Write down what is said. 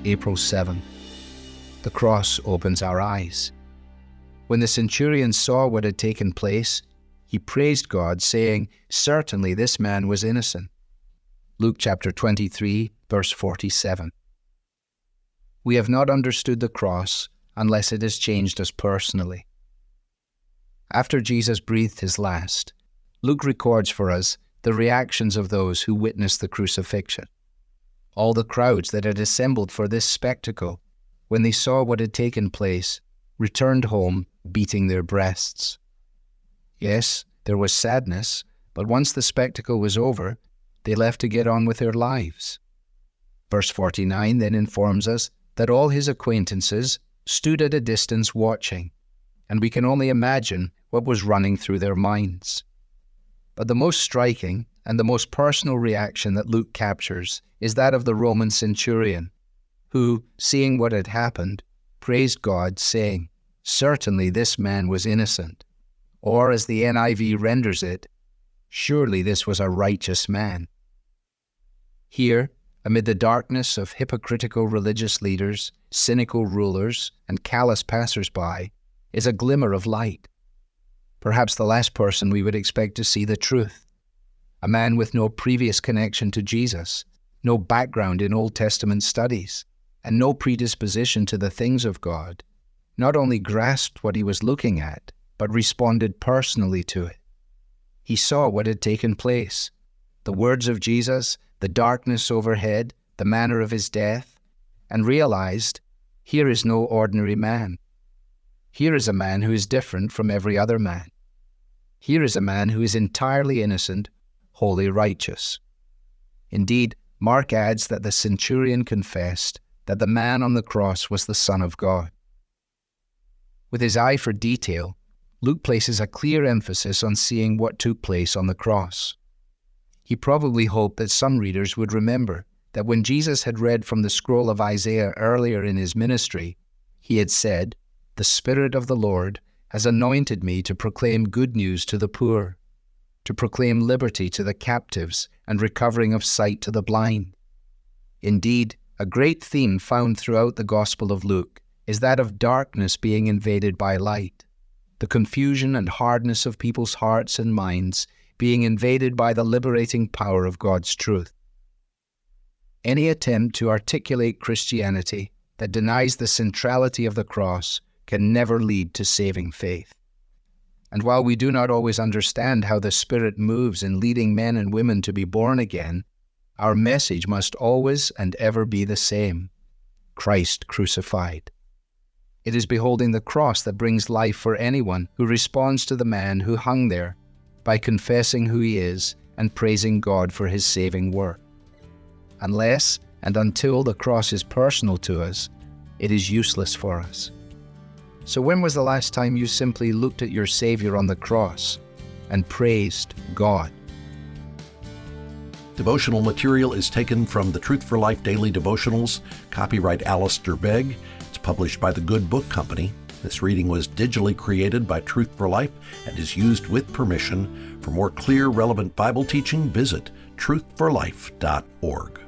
April 7. The cross opens our eyes. When the centurion saw what had taken place, he praised God, saying, "Certainly this man was innocent." Luke chapter 23, verse 47. We have not understood the cross unless it has changed us personally. After Jesus breathed his last, Luke records for us the reactions of those who witnessed the crucifixion. All the crowds that had assembled for this spectacle, when they saw what had taken place, returned home beating their breasts. Yes, there was sadness, but once the spectacle was over, they left to get on with their lives. Verse 49 then informs us that all his acquaintances stood at a distance watching, and we can only imagine what was running through their minds. But the most striking and the most personal reaction that Luke captures is that of the Roman centurion, who, seeing what had happened, praised God, saying, "Certainly this man was innocent." Or, as the NIV renders it, "Surely this was a righteous man." Here, amid the darkness of hypocritical religious leaders, cynical rulers, and callous passers-by, is a glimmer of light. Perhaps the last person we would expect to see the truth. A man with no previous connection to Jesus, no background in Old Testament studies, and no predisposition to the things of God, not only grasped what he was looking at, but responded personally to it. He saw what had taken place, the words of Jesus, the darkness overhead, the manner of his death, and realized, here is no ordinary man. Here is a man who is different from every other man. Here is a man who is entirely innocent, wholly righteous. Indeed, Mark adds that the centurion confessed that the man on the cross was the Son of God. With his eye for detail, Luke places a clear emphasis on seeing what took place on the cross. He probably hoped that some readers would remember that when Jesus had read from the scroll of Isaiah earlier in his ministry, he had said, "The Spirit of the Lord has anointed me to proclaim good news to the poor, to proclaim liberty to the captives and recovering of sight to the blind." Indeed, a great theme found throughout the Gospel of Luke is that of darkness being invaded by light, the confusion and hardness of people's hearts and minds being invaded by the liberating power of God's truth. Any attempt to articulate Christianity that denies the centrality of the cross can never lead to saving faith. And while we do not always understand how the Spirit moves in leading men and women to be born again, our message must always and ever be the same: Christ crucified. It is beholding the cross that brings life for anyone who responds to the man who hung there by confessing who he is and praising God for his saving work. Unless and until the cross is personal to us, it is useless for us. So when was the last time you simply looked at your Savior on the cross and praised God? Devotional material is taken from the Truth for Life Daily Devotionals, copyright Alistair Begg. It's published by the Good Book Company. This reading was digitally created by Truth for Life and is used with permission. For more clear, relevant Bible teaching, visit truthforlife.org.